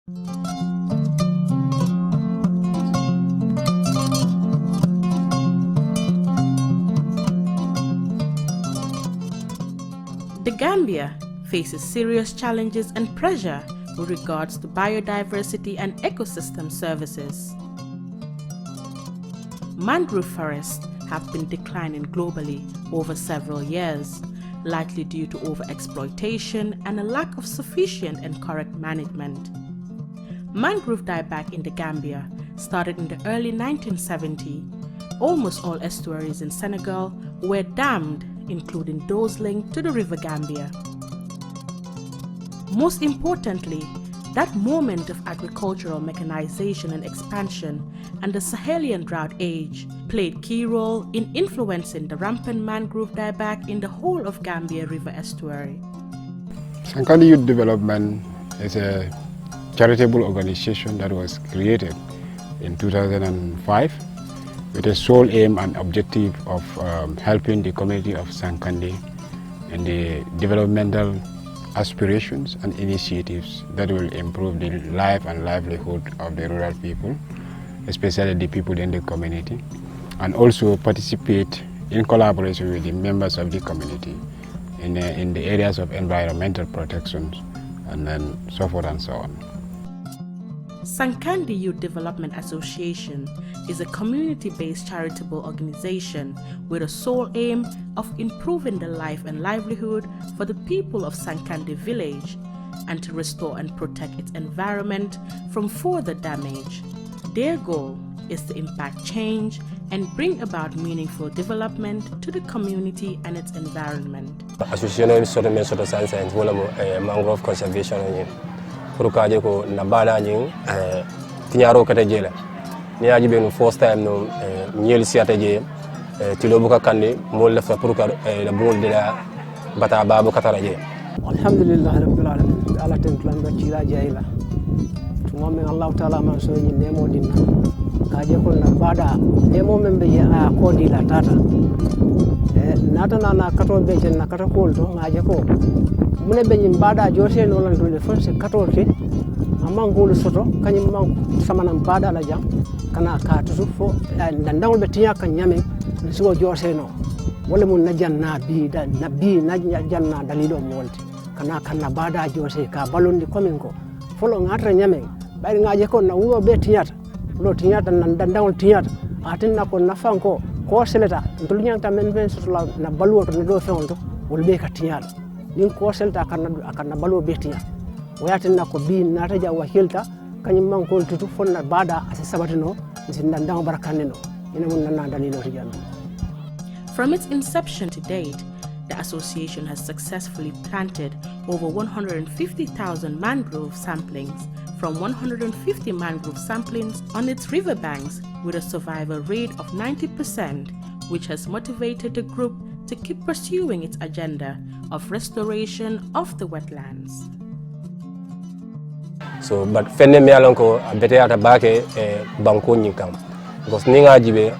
The Gambia faces serious challenges and pressure with regards to biodiversity and ecosystem services. Mangrove forests have been declining globally over several years, likely due to overexploitation and a lack of sufficient and correct management. Mangrove dieback in the Gambia started in the early 1970s. Almost all estuaries in Senegal were dammed, including those linked to the River Gambia. Most importantly, that moment of agricultural mechanization and expansion and the Sahelian drought age played key role in influencing the rampant mangrove dieback in the whole of Gambia River estuary. Sankandi Youth Development is a charitable organization that was created in 2005 with the sole aim and objective of helping the community of Sankandi in the developmental aspirations and initiatives that will improve the life and livelihood of the rural people, especially the people in the community, and also participate in collaboration with the members of the community in the areas of environmental protections and then so forth and so on. Sankandi Youth Development Association is a community-based charitable organization with a sole aim of improving the life and livelihood for the people of Sankandi village and to restore and protect its environment from further damage. Their goal is to impact change and bring about meaningful development to the community and its environment. Association is sort of science mangrove conservation. Pour kaje ko na bana nyin tinyaro kata jela ni aji be no first time no nyel siata je tilo buka kande mo la fa pour ka la bol de la bata babu katara je alhamdulillah rabbil alamin ala tan plan do ci la jayla tuma men allah taala man so ni nemo dinna kaje ko na bada nemo men be a ko di la tata nata na kato be jen na kato ko to ngaje ko mune be nyim bada jose no lan dole fonse katolke Mankolou soto kanyim man samana bada la jam kana ka tusu fo ndangol be tinya kan nyame so jose no wala mun najanna bi da nabi najanna dalilo mo wolti kana bada jose ka balondi komin ko folo ngatra nyame bari ngaje ko na wo be tinyata lo tinyata ndangol tinyata atinna ko nafanko ko seleta ndul nyanta men ben so na baluwo to ne do fewonto wol be ka tinyala nin ko selta akanna balo betiya wayatinna ko bi nata jawa hilta kanyum Mankolou tutu fonna bada ase sabatino sinda ndang barakaneno ina mun nanna dalilo tijanno. From its inception to date, the association has successfully planted over 150,000 mangrove samplings from 150 mangrove samplings on its riverbanks with a survival rate of 90%, which has motivated the group to keep pursuing its agenda of restoration of the wetlands. So but fenne mi alonko bete ata bake banko nyikam because ninga jibe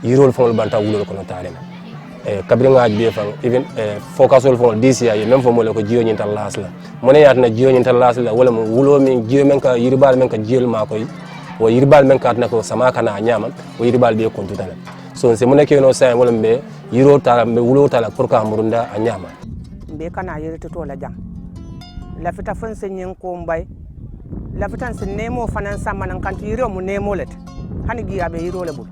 yirol fon banta wulol kono talema kabri nga jibe fan even focusol fon this year même fo mo le ko jiyo nyintal las la mone yatna jiyo nyintal las la wala mo wulo min jiyo men ka yirbal men ka jiyel makoy wo yirbal men ka atna ko sama kana nyama wo yirbal be kontu tala so se mone ke no say wala mbe yiro tala mbe wulo tala pour ka murunda a nyama mbe kana yirito to la jam la fita fon se nyen ko mbay la fita se nemo fanan samanan kantu yiro mu nemo let hani giya be yiro le bul.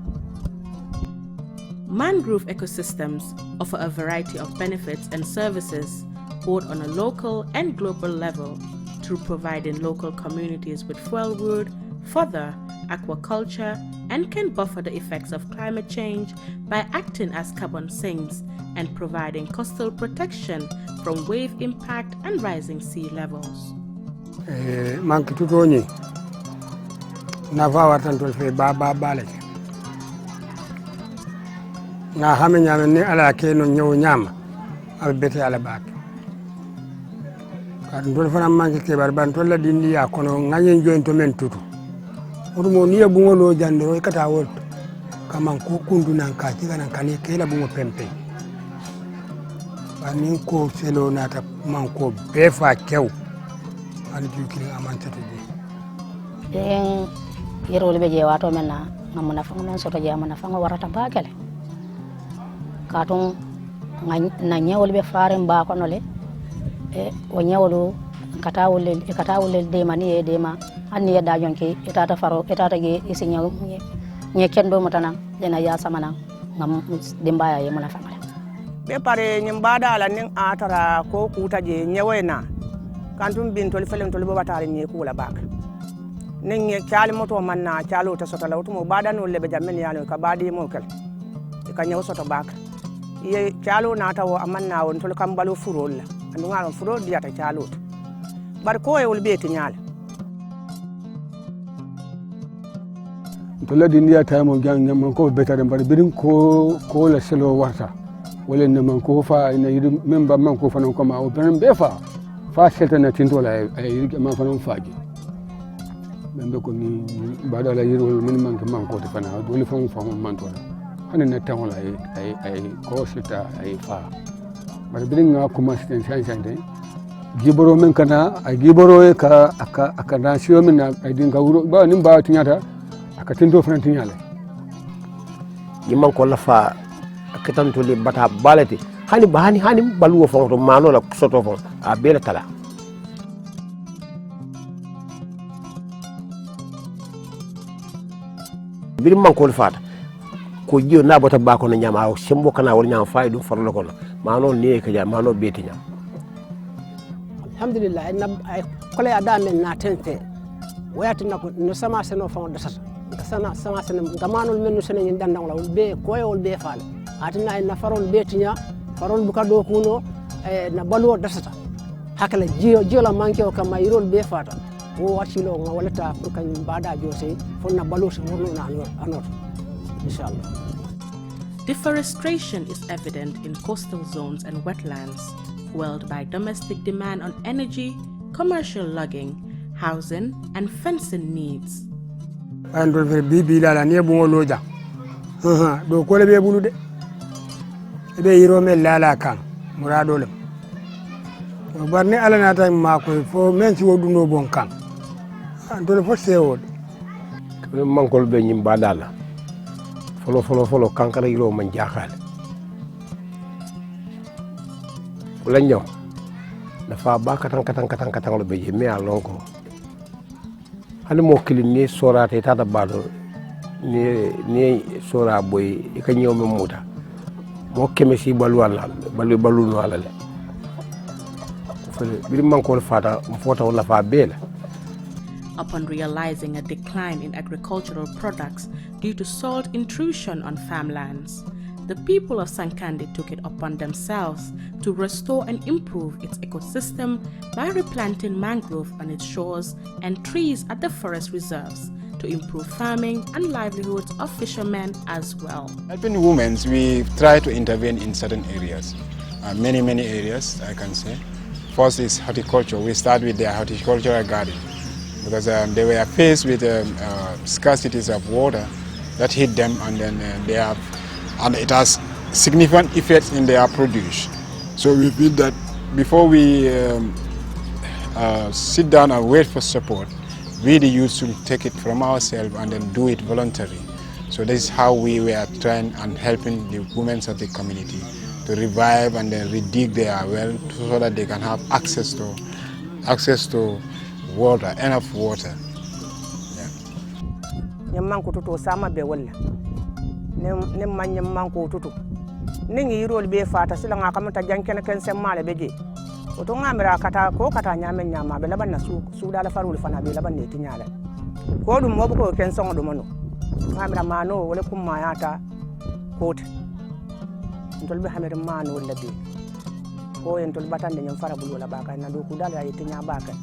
Mangrove ecosystems offer a variety of benefits and services both on a local and global level through providing local communities with fuelwood, fodder, aquaculture, and can buffer the effects of climate change by acting as carbon sinks and providing coastal protection from wave impact and rising sea levels. Manki tutoni na vawa tanto fe baba balek na hame nyama ni ala ke no nyaw nyama al beti ala bak kan dol fana manki ke barban to la dindi ya kono nganyen jointo men tutu odumo ni bungo lo jandoro kata wol kaman ko kundu nan ka tiga nan kane ke la bungo pempe anin ko selo nata man ko befa kew an jukiri amanta to en yerol be je wato men na ngamuna fa men soto je amana fa warata bakele katon na nyawol be faare ba ko nole e o nyawolu katawul de mani e de ma anni yedda jonki etata faro etata ge isi nye kendo mutana dena ya samana ngam dimbaya ye mona famale be pare nyimbada ala nin atara ko kuta je nyewena kantum bin tol felen tol batare nye kula bak nin nye kyali moto manna kyalo ta sota lawtu mo bada no lebe jamen yalo ka badi mo kel ka nyew sota bak ye kyalo na tawo amanna won tol kam balu furol la andu ngalon furol diata kyalo bar ko e wol beti nyal to la dindiya taymo gang man ko betare bar birin ko la selo warta wala ne man ko fa ina yidi memba man ko fanon ko ma o ben be fa selta na tinto la ay man fanon faaji membe ko ni bada la yiro min man ko te fana do le fon fon man to hanen na tawon la ay ko sita ay fa bar birin nga ko ma siten san giboro men kana ay giboro e ka aka nasiyo min na ay din ka wuro ba nim ba tinyata aka tinto fana tinyale yimman ko lafa akitan to le bata balati hani baluwo fon to mano la soto fon a bela tala bir man ko fata ko jiyo na bota ba ko na nyama o sembo kana wol nyama fay dum farlo ko mano ni ka ja mano beti nyama alhamdulillah ay kole ada men na tente wayati nako no sama seno fon dasata sama seno gamanol men no senen dandang la be koyol be faale atina en farol betinya farol buka do kuno na baluwo dasata hakala jiyo la manke o kama irol be fata o watilo ngawalata pour kan bada jose fonna baluwo se morno na anot inshallah. Deforestation is evident in coastal zones and wetlands, fueled by domestic demand on energy, commercial logging, housing, and fencing needs. andol fer bibi la ne bu loja do ko le be bulu de be yiro mel lala kan murado le to barne ala na tay ma ko fo men ci woduno bon kan andol fo sewod man ko be nyim badala folo kankara yiro man jaxal la ñew dafa ba katang lo be me alonko hani mo kili ni sorate tata bado ni sora boy ka ñew me muta mo keme si balu no ala le bir man ko fata fota wala fa bela. Upon realizing a decline in agricultural products due to salt intrusion on farmlands, the people of Sankandi took it upon themselves to restore and improve its ecosystem by replanting mangrove on its shores and trees at the forest reserves to improve farming and livelihoods of fishermen as well. Helping women, we try to intervene in certain areas, many areas I can say. First is horticulture. We start with their horticultural garden because they were faced with scarcities of water that hit them, and then and it has significant effects in their produce. So we feel that before we sit down and wait for support, we the youth should take it from ourselves and then do it voluntarily. So this is how we were trying and helping the women of the community to revive and then redig their well so that they can have access to water, enough water. Nyamman ko to sama be wala ne man nyamman ko to ne ngi rol be fata sila nga kamata jankene ken semmale beje o to ngamira kata nyamen nyama be laban na su dala farul fana be laban ne tinyala ko dum mo ko ken songo dum no ngamira mano wala kum mayata ko ntol be hamere mano wala be ko en tol batande nyam farabul wala baka na do ku dala ay tinya baka.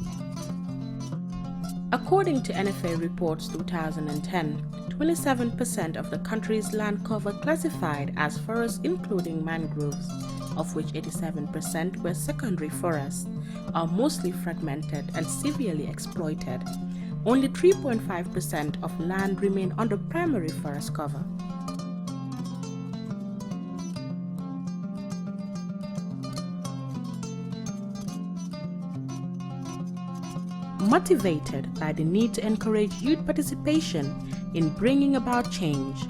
According to NFA reports 2010, 27% of the country's land cover classified as forests including mangroves, of which 87% were secondary forests, are mostly fragmented and severely exploited. Only 3.5% of land remain under primary forest cover. Motivated by the need to encourage youth participation in bringing about change,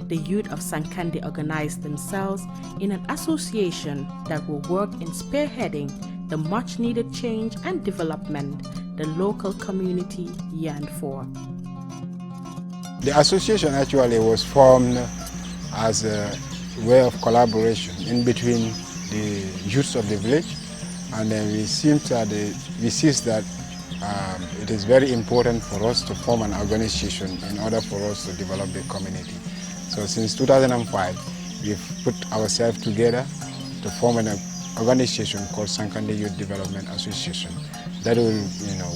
the youth of Sankandi organized themselves in an association that will work in spearheading the much-needed change and development the local community yearned for. The association actually was formed as a way of collaboration in between the youths of the village, and then we see that it is very important for us to form an organization in order for us to develop the community. So since 2005, we've put ourselves together to form an organization called Sankandi Youth Development Association that will,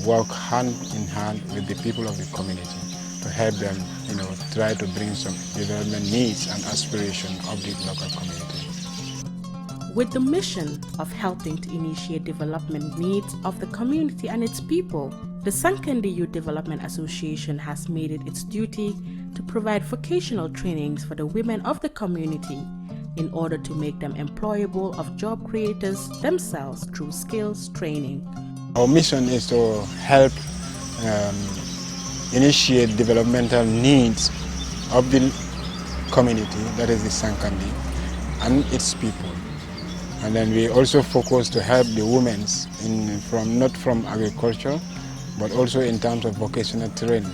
work hand in hand with the people of the community to help them, try to bring some development needs and aspirations of the local community. With the mission of helping to initiate development needs of the community and its people, the Sankandi Youth Development Association has made it its duty to provide vocational trainings for the women of the community in order to make them employable of job creators themselves through skills training. Our mission is to help initiate developmental needs of the community, that is the Sankandi, and its people. And then we also focus to help the women not from agriculture, but also in terms of vocational training.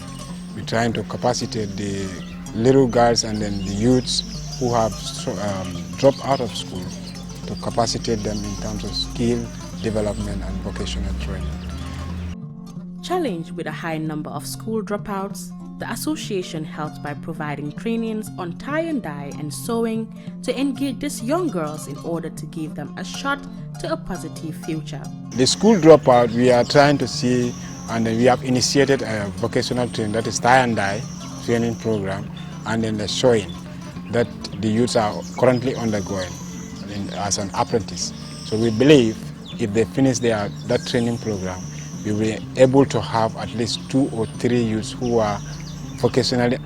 We're trying to capacitate the little girls and then the youths who have dropped out of school to capacitate them in terms of skill development and vocational training. Challenged with a high number of school dropouts, the association helps by providing trainings on tie and dye and sewing to engage these young girls in order to give them a shot to a positive future. The school dropout, we are trying to see, and we have initiated a vocational training, that is tie and dye training program, and then the sewing that the youths are currently undergoing as an apprentice. So we believe if they finish that training program, we will be able to have at least 2 or 3 youths who are vocationally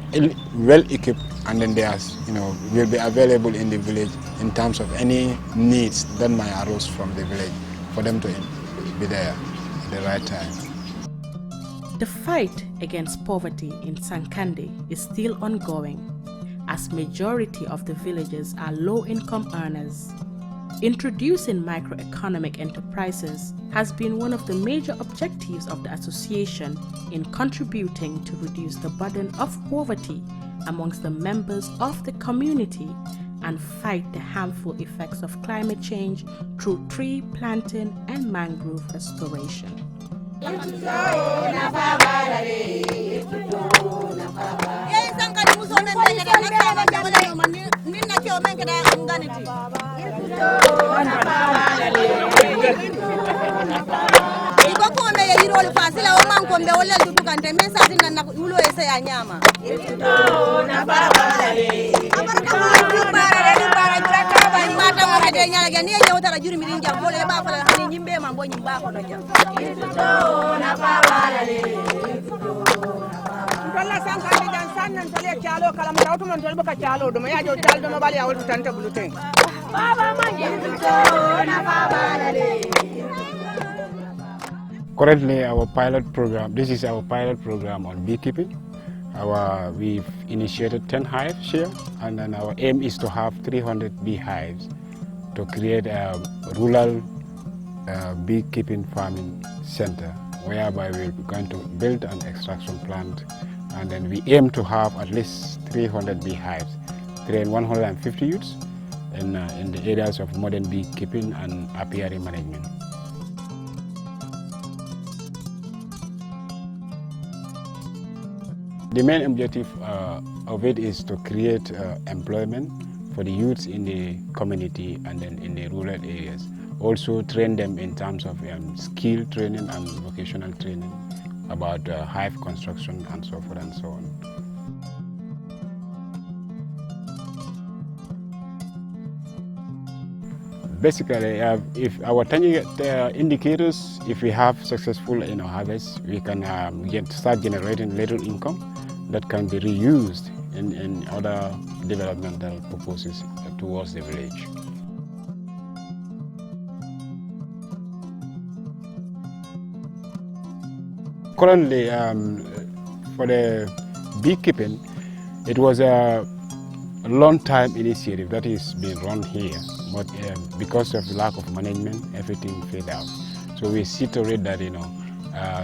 well equipped, and then they are, will be available in the village in terms of any needs that might arise from the village for them to be there at the right time. The fight against poverty in Sankandi is still ongoing, as majority of the villagers are low-income earners. Introducing microeconomic enterprises has been one of the major objectives of the association in contributing to reduce the burden of poverty amongst the members of the community and fight the harmful effects of climate change through tree planting and mangrove restoration. Currently, our pilot program, this is our pilot program on beekeeping. We've initiated 10 hives here, and then our aim is to have 300 beehives to create a rural beekeeping farming center, whereby we're going to build an extraction plant, and then we aim to have at least 300 beehives, train 150 youths in the areas of modern beekeeping and apiary management. The main objective of it is to create employment for the youths in the community and then in the rural areas. Also train them in terms of skill training and vocational training about hive construction and so forth and so on. Basically, if our indicators, if we have successful harvest, we can start generating little income that can be reused in other developmental purposes towards the village. Currently, for the beekeeping, it was a long-time initiative that is being run here, but because of lack of management, everything failed out. So we see to it that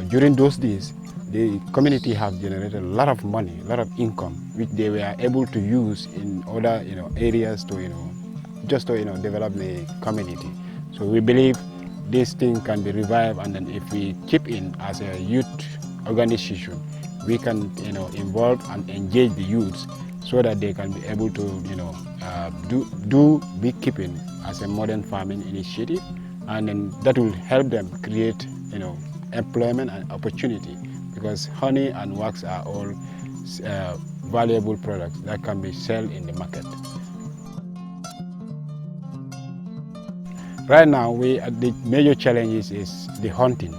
during those days, the community have generated a lot of money, a lot of income, which they were able to use in other areas to just to develop the community. So we believe this thing can be revived, and then if we chip in as a youth organization, we can involve and engage the youths so that they can be able to do beekeeping as a modern farming initiative, and then that will help them create employment and opportunity, because honey and wax are all valuable products that can be sold in the market. Right now, the major challenge is the hunting.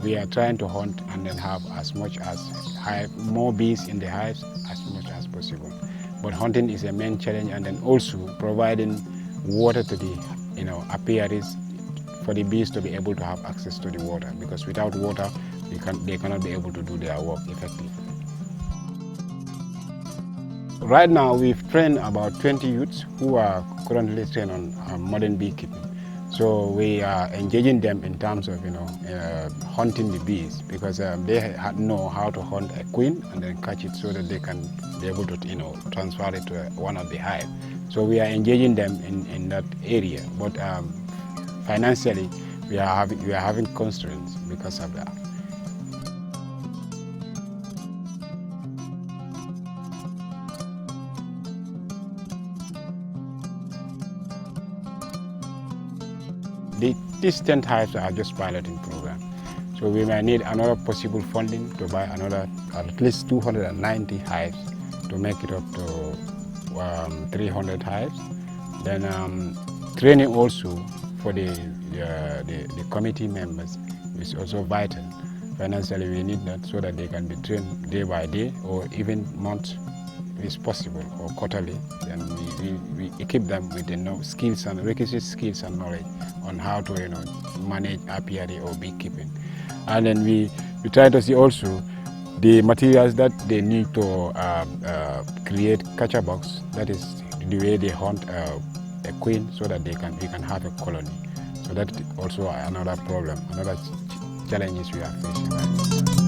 We are trying to hunt and then have as much as more bees in the hives as much as possible. But hunting is a main challenge, and then also providing water to the apiaries for the bees to be able to have access to the water, because without water they cannot be able to do their work effectively. Right now we've trained about 20 youths who are currently trained on modern beekeeping. So we are engaging them in terms of hunting the bees, because they know how to hunt a queen and then catch it so that they can be able to transfer it to one of the hives. So we are engaging them in that area, but financially we are having constraints because of that. These 10 hives are just piloting program. So we may need another possible funding to buy another at least 290 hives to make it up to 300 hives. Then training also for the committee members is also vital. Financially we need that so that they can be trained day by day, or even month if it's possible, or quarterly. Then we equip them with skills and requisite skills and knowledge on how to manage apiary or beekeeping. And then we try to see also the materials that they need to create catcher box. That is the way they hunt a queen, so that we can have a colony. So that's also another problem, another challenges we are facing right now.